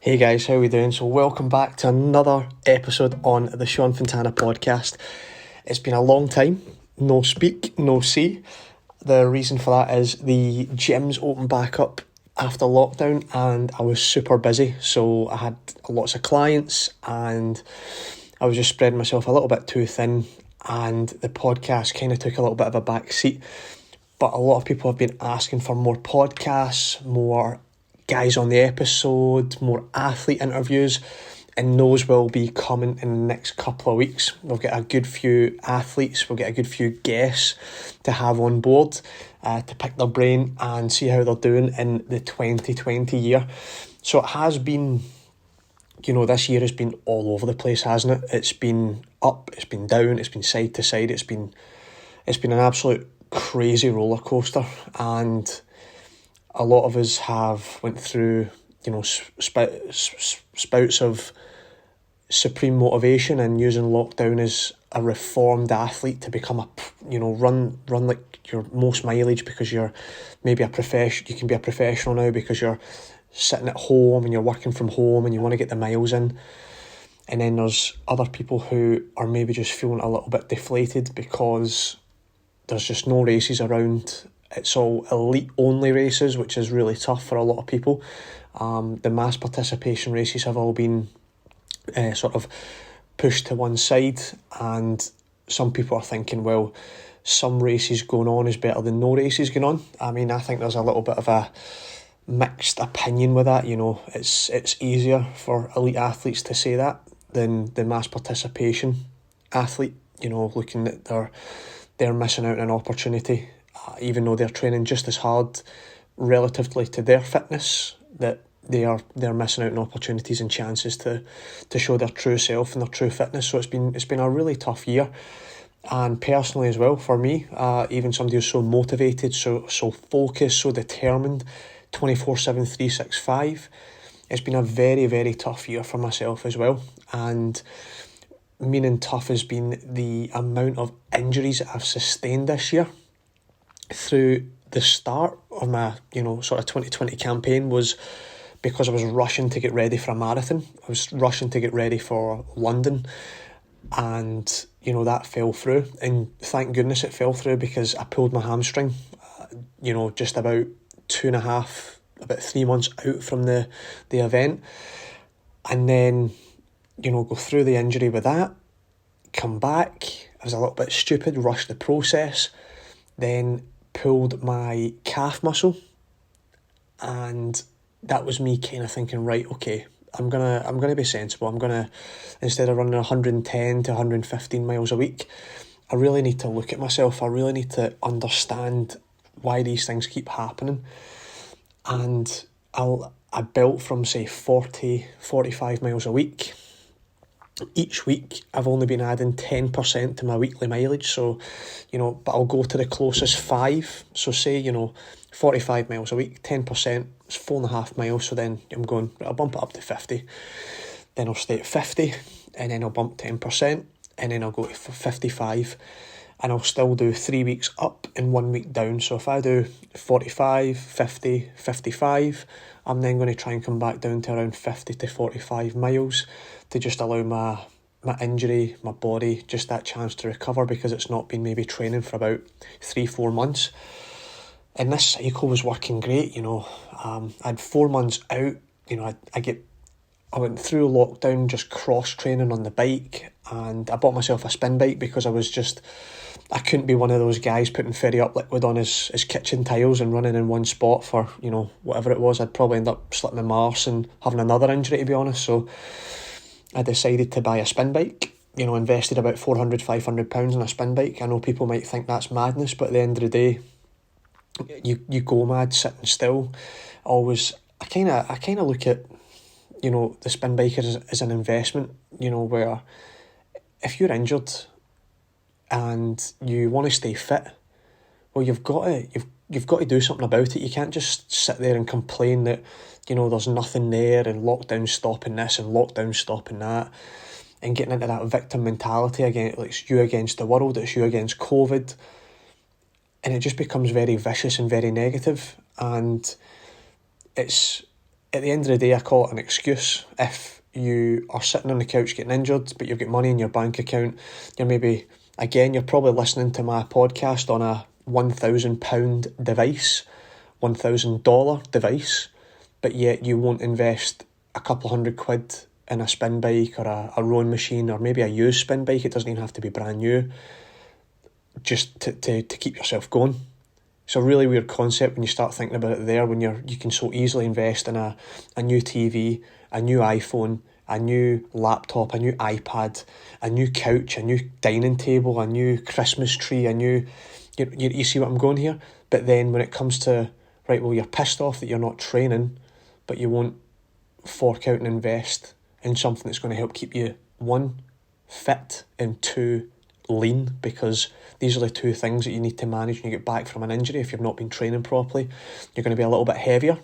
Hey guys, how are we doing? So welcome back to another episode on the Fontana podcast. It's been a long time, no speak, no see. The reason for that is the gyms opened back up after lockdown and I was super busy. So I had lots of clients and I was just spreading myself a little bit too thin, and the podcast kind of took a little bit of a back seat. But a lot of people have been asking for more podcasts, more guys on the episode, more athlete interviews, and those will be coming in the next couple of weeks. We'll get a good few athletes, we'll get a good few guests to have on board to pick their brain and see how they're doing in the 2020 year. So it has been, this year has been all over the place, hasn't it? It's been up, it's been down, it's been side to side, it's been an absolute crazy roller coaster, and a lot of us have went through spouts of supreme motivation and using lockdown as a reformed athlete to become run like your most mileage because you're maybe you can be a professional now because you're sitting at home and you're working from home and you want to get the miles in. And then there's other people who are maybe just feeling a little bit deflated because there's just no races around. It's all elite only races, which is really tough for a lot of people. The mass participation races have all been sort of pushed to one side, and some people are thinking, well, some races going on is better than no races going on. I mean, I think there's a little bit of a mixed opinion with that. It's easier for elite athletes to say that than the mass participation athlete, looking at they're missing out on an opportunity, even though they're training just as hard relatively to their fitness, that they're missing out on opportunities and chances to show their true self and their true fitness. So it's been a really tough year, and personally as well for me, even somebody who's so motivated, so focused, so determined, 24/7, 365. It's been a very, very tough year for myself as well, and meaning tough has been the amount of injuries that I've sustained this year. Through the start of my, sort of 2020 campaign was because I was rushing to get ready for a marathon. I was rushing to get ready for London, and, that fell through. And thank goodness it fell through, because I pulled my hamstring, just about 3 months out from the event. And then, go through the injury with that, come back, I was a little bit stupid, rushed the process, then pulled my calf muscle, and that was me kind of thinking, right, okay, I'm gonna be sensible. I'm gonna, instead of running 110 to 115 miles a week, I really need to look at myself. I really need to understand why these things keep happening. And I built from, say, 45 miles a week. Each week I've only been adding 10% to my weekly mileage, so but I'll go to the closest 5. So say 45 miles a week, 10% is 4.5 miles. So then I'll bump it up to 50, then I'll stay at 50, and then I'll bump 10%, and then I'll go to 55, and I'll still do 3 weeks up and 1 week down. So if I do 45, 50, 55, I'm then going to try and come back down to around 50 to 45 miles to just allow my injury, my body, just that chance to recover, because it's not been maybe training for about 3-4 months. And this cycle was working great, I had 4 months out, I went through lockdown just cross-training on the bike, and I bought myself a spin bike because I couldn't be one of those guys putting Ferry Up liquid on his kitchen tiles and running in one spot for, whatever it was. I'd probably end up slipping my arse and having another injury, to be honest. So I decided to buy a spin bike, invested about £400-500 in a spin bike. I know people might think that's madness, but at the end of the day, you go mad sitting still. I kind of look at, the spin bike as an investment, where if you're injured and you want to stay fit, well, you've got to do something about it. You can't just sit there and complain that, there's nothing there, and lockdown stopping this and lockdown stopping that, and getting into that victim mentality again. Like, it's you against the world, it's you against COVID, and it just becomes very vicious and very negative. And it's at the end of the day, I call it an excuse. If you are sitting on the couch getting injured, but you've got money in your bank account, you're probably listening to my podcast on a £1,000 device, $1,000 device, but yet you won't invest a couple £100 in a spin bike or a rowing machine, or maybe a used spin bike. It doesn't even have to be brand new, just to keep yourself going. It's a really weird concept when you start thinking about it there, when you can so easily invest in a new TV, a new iPhone, a new laptop, a new iPad, a new couch, a new dining table, a new Christmas tree, you see what I'm going here? But then when it comes to, right, well, you're pissed off that you're not training, but you won't fork out and invest in something that's going to help keep you, one, fit, and two, lean, because these are the two things that you need to manage when you get back from an injury. If you've not been training properly, you're going to be a little bit heavier,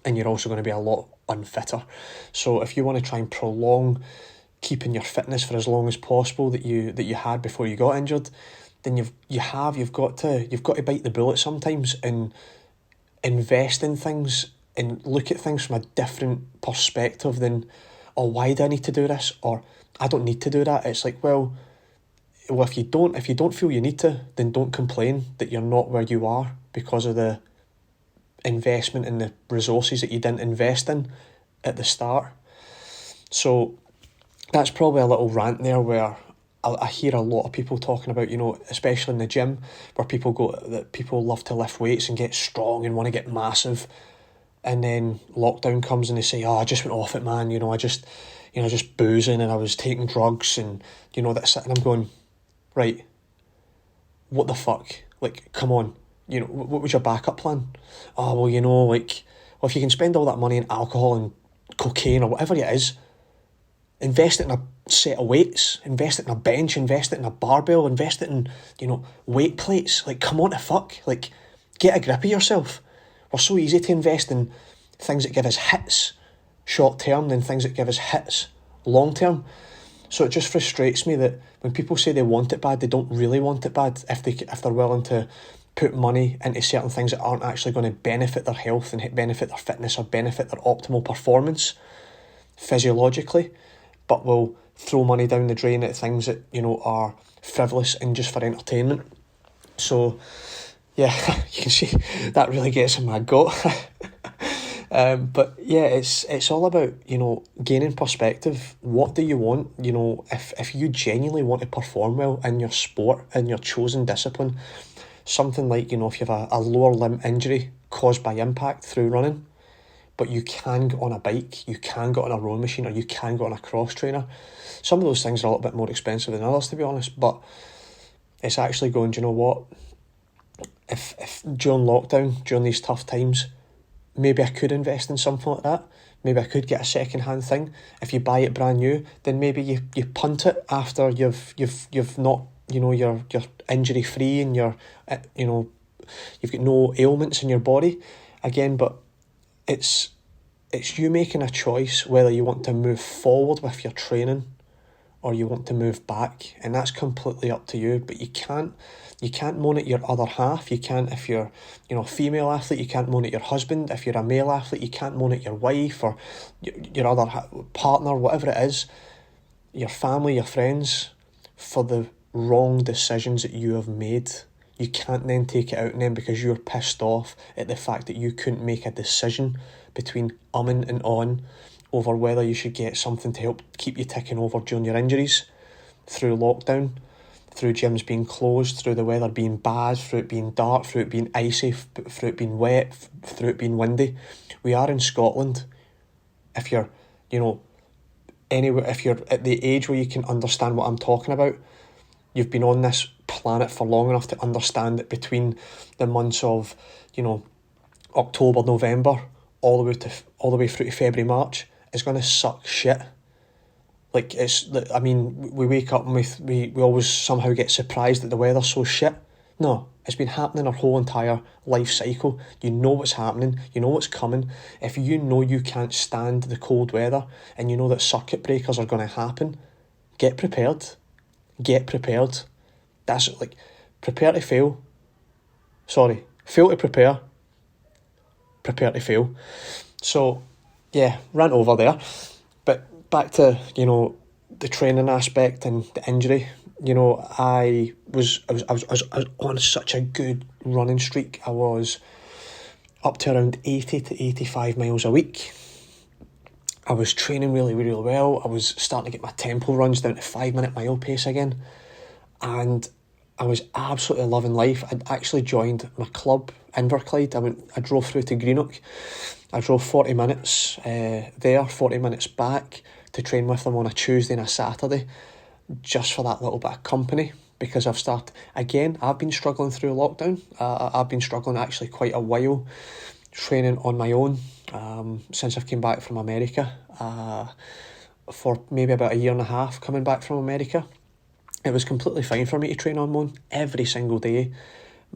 and you're also going to be a lot unfitter. So if you want to try and prolong keeping your fitness for as long as possible that you had before you got injured, then you've got to bite the bullet sometimes and invest in things and look at things from a different perspective than, oh, why do I need to do this? Or I don't need to do that. It's like, well, if you don't feel you need to, then don't complain that you're not where you are because of the investment in the resources that you didn't invest in at the start. So that's probably a little rant there where I hear a lot of people talking about, especially in the gym, where people love to lift weights and get strong and want to get massive, and then lockdown comes and they say, oh, I just went off it, man, I just boozing and I was taking drugs and that's it. And I'm going, right, what the fuck? Like, come on, what was your backup plan? Oh, well, if you can spend all that money in alcohol and cocaine or whatever it is, invest it in a set of weights, invest it in a bench, invest it in a barbell, invest it in, weight plates. Like, come on to fuck. Like, get a grip of yourself. We're so easy to invest in things that give us hits short term than things that give us hits long term. So it just frustrates me that when people say they want it bad, they don't really want it bad if they're willing to put money into certain things that aren't actually going to benefit their health and benefit their fitness or benefit their optimal performance physiologically, but will throw money down the drain at things that, are frivolous and just for entertainment. So, yeah, you can see that really gets in my gut. But yeah, it's all about, gaining perspective. What do you want? If you genuinely want to perform well in your sport, in your chosen discipline, something like, if you have a lower limb injury caused by impact through running, but you can get on a bike, you can get on a rowing machine, or you can get on a cross trainer. Some of those things are a little bit more expensive than others, to be honest, but it's actually going, do you know what? If during lockdown, during these tough times, maybe I could invest in something like that. Maybe I could get a second-hand thing. If you buy it brand new, then maybe you punt it after you've not, you're injury-free and you've got no ailments in your body again. But it's you making a choice whether you want to move forward with your training or you want to move back, and that's completely up to you. But you can't moan at your other half. You can't, if you're a female athlete, you can't moan at your husband. If you're a male athlete, you can't moan at your wife or your other partner, whatever it is, your family, your friends, for the wrong decisions that you have made. You can't then take it out on them because you're pissed off at the fact that you couldn't make a decision between umming and on over whether you should get something to help keep you ticking over during your injuries, through lockdown, through gyms being closed, through the weather being bad, through it being dark, through it being icy, through it being wet, through it being windy. We are in Scotland. If you're, anywhere, if you're at the age where you can understand what I'm talking about, you've been on this planet for long enough to understand that between the months of, October, November, all the way through to February, March, is going to suck shit. Like, we wake up and we always somehow get surprised that the weather's so shit. No, it's been happening our whole entire life cycle. You know what's happening, you know what's coming. If you know you can't stand the cold weather and you know that circuit breakers are going to happen, get prepared. Get prepared. That's like, prepare to fail. Sorry, fail to prepare. Prepare to fail. So yeah, rant over there. But back to, the training aspect and the injury. I was on such a good running streak. I was up to around 80 to 85 miles a week. I was training really, really well. I was starting to get my tempo runs down to 5 minute mile pace again. And I was absolutely loving life. I'd actually joined my club, Inverclyde. I drove through to Greenock. I drove 40 minutes there, 40 minutes back to train with them on a Tuesday and a Saturday, just for that little bit of company. Because I've been struggling through lockdown. I've been struggling actually quite a while, training on my own since I've came back from America. For maybe about a year and a half coming back from America. It was completely fine for me to train on my own every single day.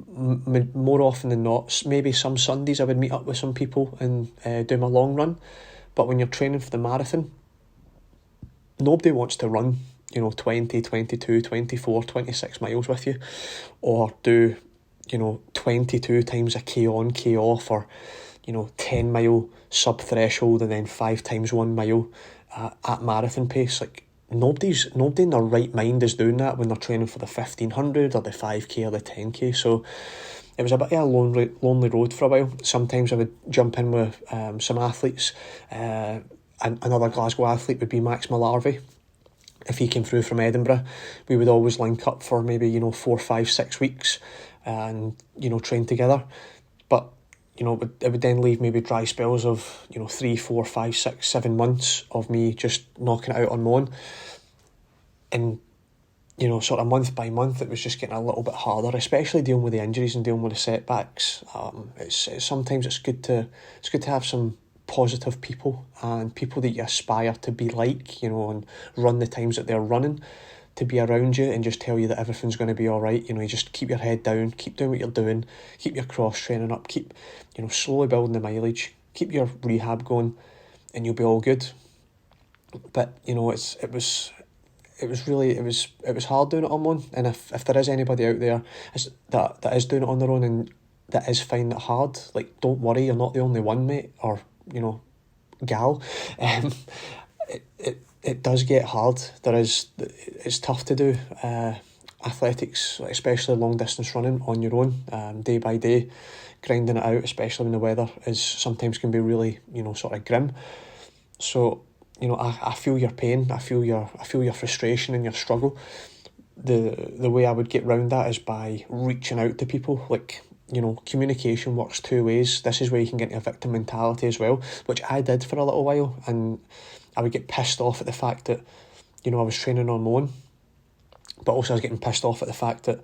More often than not, maybe some Sundays I would meet up with some people and do my long run. But when you're training for the marathon, nobody wants to run, 20, 22, 24, 26 miles with you, or do, 22 times a K on, K off, or, 10 mile sub threshold and then 5 times 1 mile at marathon pace. Like, nobody in their right mind is doing that when they're training for the 1500 or the 5k or the 10k. So it was a bit of a lonely road for a while. Sometimes I would jump in with some athletes. Another Glasgow athlete would be Max Mallarvey. If he came through from Edinburgh, we would always link up for maybe 4, 5, 6 weeks and train together. But it would then leave maybe dry spells of 3, 4, 5, 6, 7 months of me just knocking it out on my own. And sort of month by month, it was just getting a little bit harder, especially dealing with the injuries and dealing with the setbacks. Sometimes it's good to have some positive people and people that you aspire to be like, and run the times that they're running, to be around you and just tell you that everything's going to be all right. You just keep your head down, keep doing what you're doing, keep your cross training up, keep slowly building the mileage, keep your rehab going, and you'll be all good. But it was hard doing it on my own. And if there is anybody out there that is doing it on their own and that is finding it hard, like, don't worry, you're not the only one, mate, or gal. It does get hard. It's tough to do athletics, especially long distance running on your own, day by day, grinding it out, especially when the weather sometimes can be really sort of grim. So I feel your pain, I feel your frustration and your struggle. The way I would get round that is by reaching out to people. Like, communication works two ways. This is where you can get into a victim mentality as well, which I did for a little while, and I would get pissed off at the fact that I was training on my own, but also I was getting pissed off at the fact that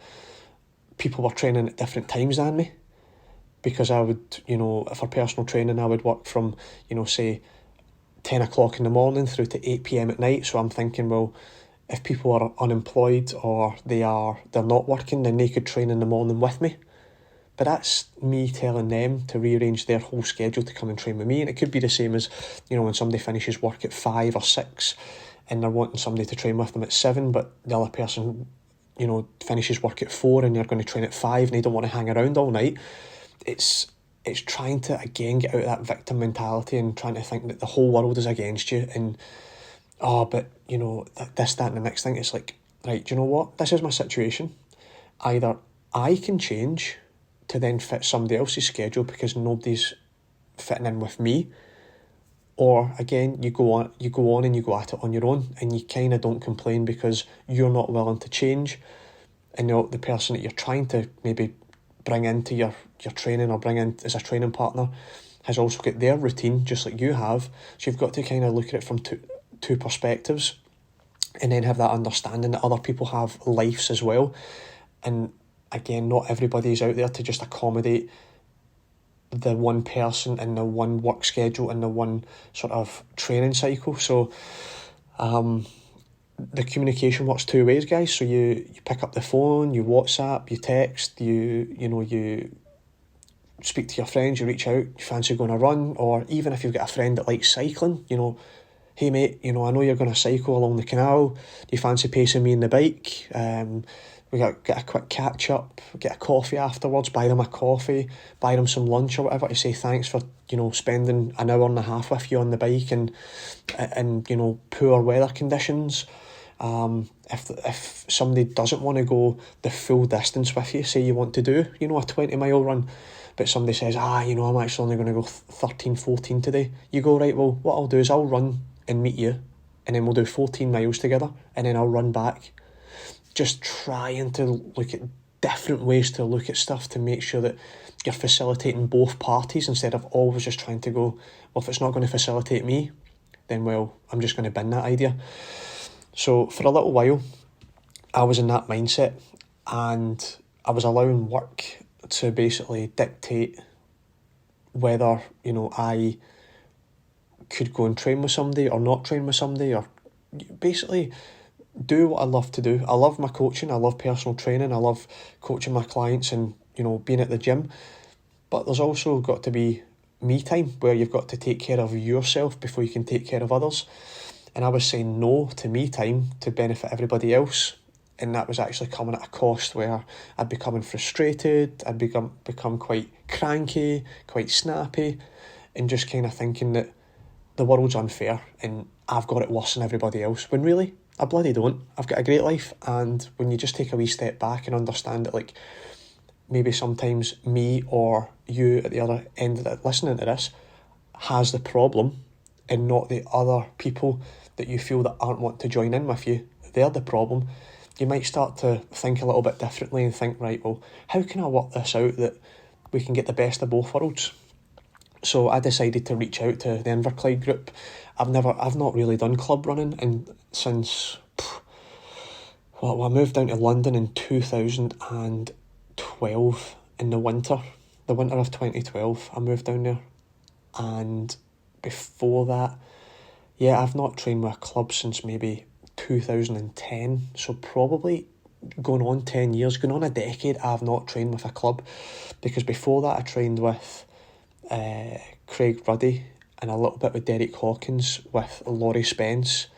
people were training at different times than me, because I would, for personal training, I would work from, say 10 o'clock in the morning through to 8 p.m. at night. So I'm thinking, well, if people are unemployed or they're not working, then they could train in the morning with me. But that's me telling them to rearrange their whole schedule to come and train with me. And it could be the same as, when somebody finishes work at 5 or 6 and they're wanting somebody to train with them at 7, but the other person, finishes work at 4 and you're going to train at 5 and they don't want to hang around all night. It's trying to, again, get out of that victim mentality and trying to think that the whole world is against you and, this, that and the next thing. It's like, right, do you know what? This is my situation. Either I can change to then fit somebody else's schedule because nobody's fitting in with me, or again, you go on and you go at it on your own and you kind of don't complain because you're not willing to change, and the person that you're trying to maybe bring into your training or bring in as a training partner has also got their routine just like you have. So you've got to kind of look at it from two perspectives, and then have that understanding that other people have lives as well. And again, not everybody's out there to just accommodate the one person and the one work schedule and the one sort of training cycle. So the communication works two ways, guys. So you pick up the phone, you WhatsApp, you text, you speak to your friends, you reach out, you fancy going a run, or even if you've got a friend that likes cycling, hey mate, I know you're going to cycle along the canal, do you fancy pacing me in the bike? We get a quick catch up, get a coffee afterwards, buy them a coffee, buy them some lunch or whatever to say thanks for, spending an hour and a half with you on the bike and poor weather conditions. If somebody doesn't want to go the full distance with you, say you want to do, a 20-mile run, but somebody says, I'm actually only going to go 13, 14 today. You go, right, well, what I'll do is I'll run and meet you, and then we'll do 14 miles together, and then I'll run back. Just trying to look at different ways to look at stuff to make sure that you're facilitating both parties instead of always just trying to go, well, if it's not going to facilitate me, then, well, I'm just going to bin that idea. So for a little while, I was in that mindset, and I was allowing work to basically dictate whether, I could go and train with somebody or not train with somebody, or basically do what I love to do. I love my coaching, I love personal training, I love coaching my clients and, being at the gym. But there's also got to be me time where you've got to take care of yourself before you can take care of others. And I was saying no to me time to benefit everybody else. And that was actually coming at a cost where I'd becoming frustrated, I'd become quite cranky, quite snappy, and just kind of thinking that the world's unfair and I've got it worse than everybody else, when really, I bloody don't. I've got a great life, and when you just take a wee step back and understand that, like, maybe sometimes me or you at the other end of it listening to this has the problem and not the other people that you feel that aren't wanting to join in with you, they're the problem. You might start to think a little bit differently and think, right, well, how can I work this out that we can get the best of both worlds? So I decided to reach out to the Inverclyde group. I've not really done club running since I moved down to London in 2012 in the winter of 2012. I moved down there, and before that, I've not trained with a club since maybe 2010, so probably going on 10 years, going on a decade, I've not trained with a club, because before that I trained with Craig Ruddy and a little bit with Derek Hawkins with Laurie Spence,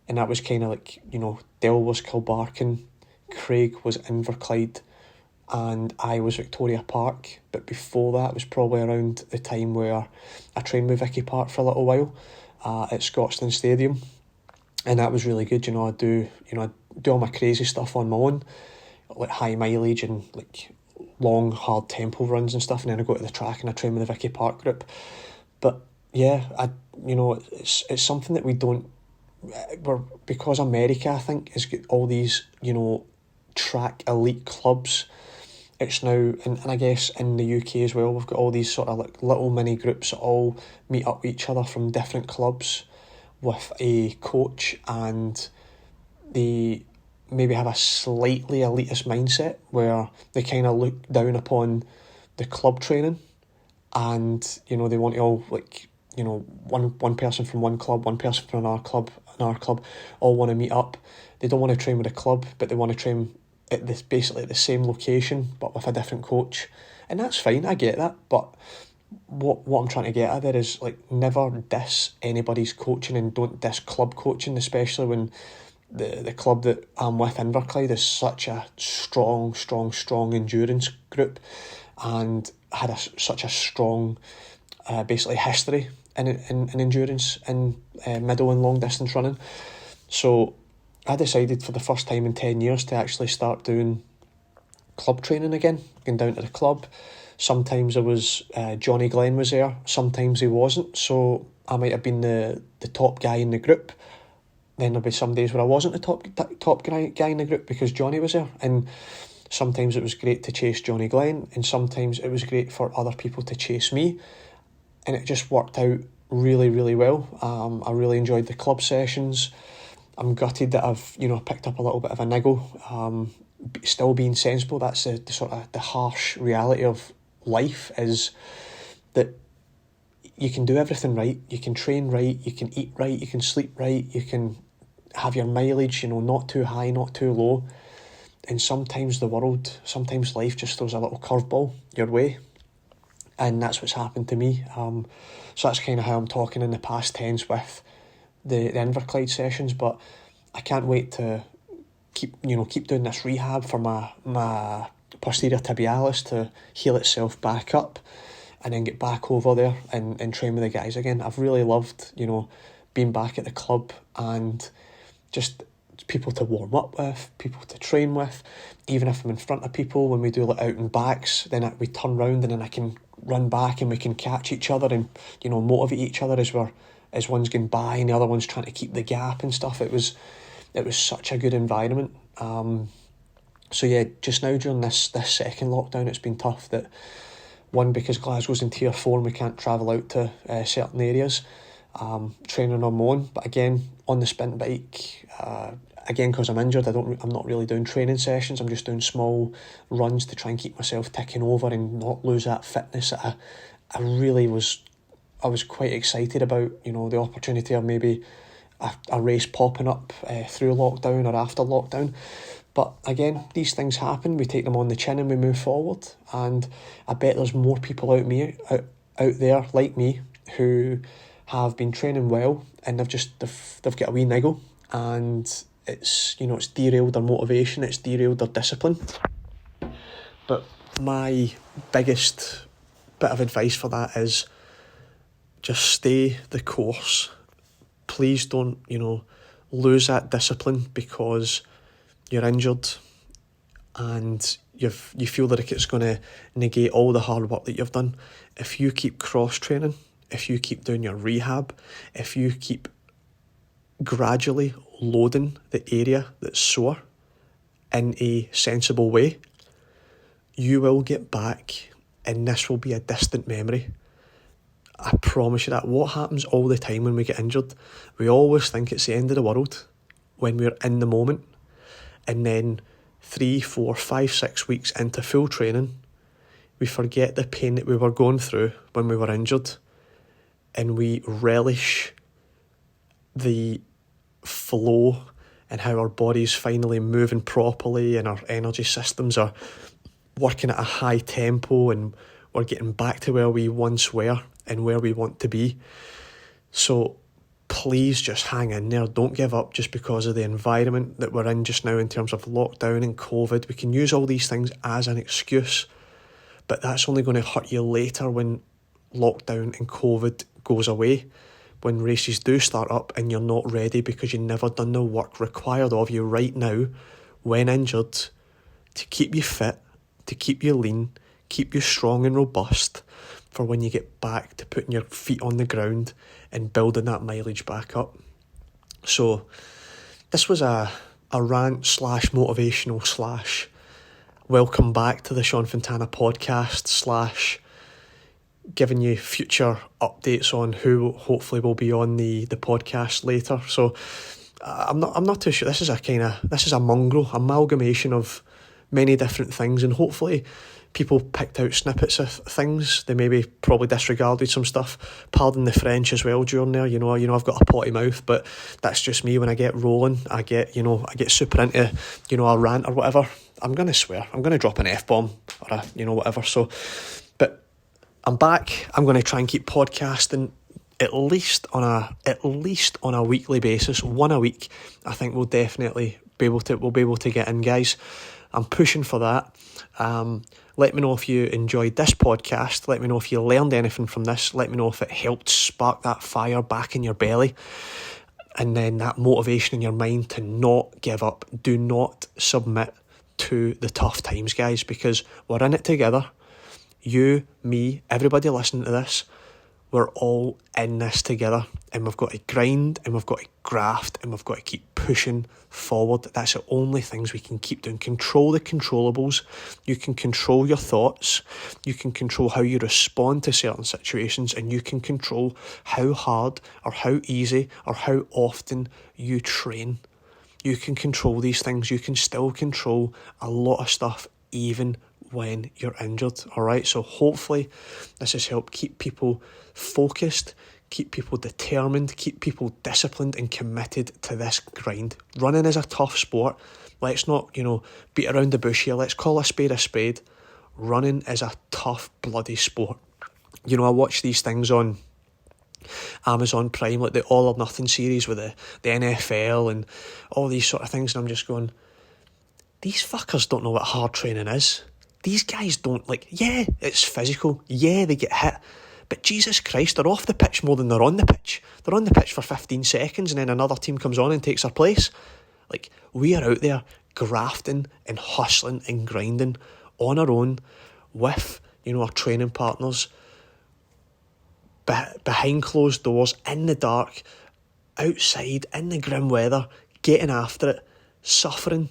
and that was kind of like, Dell was Kilbarcan, Craig was Inverclyde, and I was Victoria Park. But before that was probably around the time where I trained with Vicky Park for a little while at Scotstoun Stadium, and that was really good. I do all my crazy stuff on my own, like high mileage and like long hard tempo runs and stuff, and then I go to the track and I train with the Vicky Park group. But it's something that we don't. Because America, I think, has got all these track elite clubs. It's now, and I guess in the UK as well, we've got all these sort of like little mini groups that all meet up with each other from different clubs with a coach, and they maybe have a slightly elitist mindset where they kind of look down upon the club training, and they want to all one person from one club, one person from another club, all want to meet up. They don't want to train with a club, but they want to train at basically at the same location but with a different coach, and that's fine. I get that, but what I'm trying to get at there is, like, never diss anybody's coaching, and don't diss club coaching, especially when the club that I'm with, Inverclyde, is such a strong endurance group and had such a strong basically history in endurance and middle and long distance running. So I decided for the first time in 10 years to actually start doing club training again, going down to the club. Sometimes it was Johnny Glenn was there, sometimes he wasn't, so I might have been the top guy in the group. Then there'll be some days where I wasn't the top guy in the group because Johnny was there, and sometimes it was great to chase Johnny Glenn, and sometimes it was great for other people to chase me, and it just worked out really, really well. I really enjoyed the club sessions. I'm gutted that I've picked up a little bit of a niggle. Still being sensible, that's the sort of the harsh reality of life, is that you can do everything right, you can train right, you can eat right, you can sleep right, you can have your mileage, not too high, not too low, and sometimes life just throws a little curveball your way, and that's what's happened to me. So that's kind of how I'm talking in the past tense with the Inverclyde sessions, but I can't wait to keep doing this rehab for my posterior tibialis to heal itself back up, and then get back over there and train with the guys again. I've really loved, being back at the club and just people to warm up with, people to train with. Even if I'm in front of people, when we do like out and backs, then we turn round and then I can run back and we can catch each other and, motivate each other as one's going by and the other one's trying to keep the gap and stuff. It was such a good environment. So yeah, just now during this second lockdown, it's been tough that, one, because Glasgow's in tier 4 and we can't travel out to certain areas, training on my own. But again, on the sprint bike, again, because I'm injured, I'm not really doing training sessions. I'm just doing small runs to try and keep myself ticking over and not lose that fitness that I was quite excited about, the opportunity of maybe a race popping up through lockdown or after lockdown. But again, these things happen, we take them on the chin and we move forward. And I bet there's more people out there like me who have been training well and they've got a wee niggle, and it's derailed their motivation, it's derailed their discipline. But my biggest bit of advice for that is just stay the course. Please don't, lose that discipline because you're injured and you feel like it's going to negate all the hard work that you've done. If you keep cross-training, if you keep doing your rehab, if you keep gradually loading the area that's sore in a sensible way, you will get back and this will be a distant memory. I promise you that. What happens all the time when we get injured? We always think it's the end of the world when we're in the moment. And then 3, 4, 5, 6 weeks into full training, we forget the pain that we were going through when we were injured, and we relish the flow and how our body's finally moving properly and our energy systems are working at a high tempo and we're getting back to where we once were and where we want to be. So please just hang in there. Don't give up just because of the environment that we're in just now in terms of lockdown and COVID. We can use all these things as an excuse, but that's only going to hurt you later when lockdown and COVID goes away, when races do start up and you're not ready because you've never done the work required of you right now when injured to keep you fit, to keep you lean, keep you strong and robust for when you get back to putting your feet on the ground and building that mileage back up. So this was a rant / motivational / welcome back to the Sean Fontana podcast / giving you future updates on who hopefully will be on the podcast later. So I'm not too sure. This is a mongrel amalgamation of many different things, and hopefully people picked out snippets of things. They maybe probably disregarded some stuff. Pardon the French as well during there. I've got a potty mouth, but that's just me. When I get rolling, I get super into, a rant or whatever. I'm going to swear. I'm going to drop an F-bomb or whatever. So, but I'm back. I'm going to try and keep podcasting at least on a weekly basis, one a week. I think we'll definitely be able to get in, guys. I'm pushing for that. Let me know if you enjoyed this podcast. Let me know if you learned anything from this. Let me know if it helped spark that fire back in your belly. And then that motivation in your mind to not give up. Do not submit to the tough times, guys, because we're in it together. You, me, everybody listening to this, we're all in this together, and we've got to grind and we've got to graft and we've got to keep pushing forward. That's the only things we can keep doing. Control the controllables. You can control your thoughts. You can control how you respond to certain situations, and you can control how hard or how easy or how often you train. You can control these things. You can still control a lot of stuff even when you're injured. All right, so hopefully this has helped keep people focused, keep people determined, keep people disciplined and committed to this grind. Running is a tough sport. Let's not, beat around the bush here. Let's call a spade a spade. Running is a tough, bloody sport. I watch these things on Amazon Prime, like the All or Nothing series with the NFL and all these sort of things, and I'm just going, these fuckers don't know what hard training is. These guys don't, yeah, it's physical. Yeah, they get hit. But Jesus Christ, they're off the pitch more than they're on the pitch. They're on the pitch for 15 seconds and then another team comes on and takes their place. We are out there grafting and hustling and grinding on our own with, our training partners, behind closed doors, in the dark, outside, in the grim weather, getting after it, suffering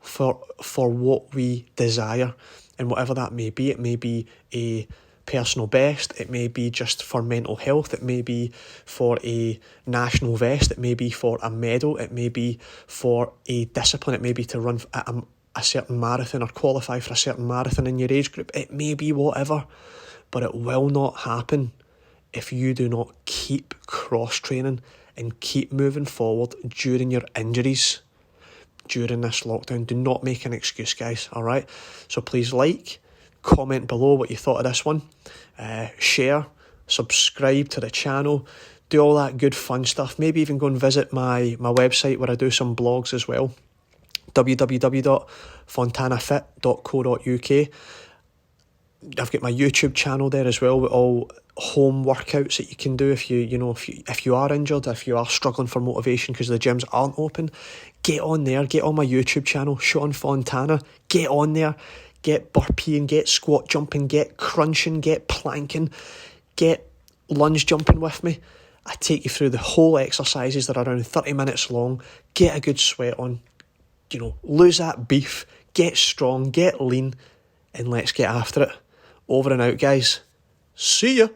for what we desire, and whatever that may be. It may be a personal best, it may be just for mental health, it may be for a national vest, it may be for a medal, it may be for a discipline, it may be to run a certain marathon or qualify for a certain marathon in your age group, it may be whatever, but it will not happen if you do not keep cross-training and keep moving forward during your injuries during this lockdown. Do not make an excuse, guys, alright? So please comment below what you thought of this one, share, subscribe to the channel, do all that good fun stuff. Maybe even go and visit my website where I do some blogs as well, www.fontanafit.co.uk. I've got my YouTube channel there as well with all home workouts that you can do if you are injured, if you are struggling for motivation because the gyms aren't open. Get on there, get on my YouTube channel, Sean Fontana. Get on there, get burpeeing, get squat jumping, get crunching, get planking, get lunge jumping with me. I take you through the whole exercises that are around 30 minutes long. Get a good sweat on, lose that beef, get strong, get lean, and let's get after it. Over and out, guys. See ya.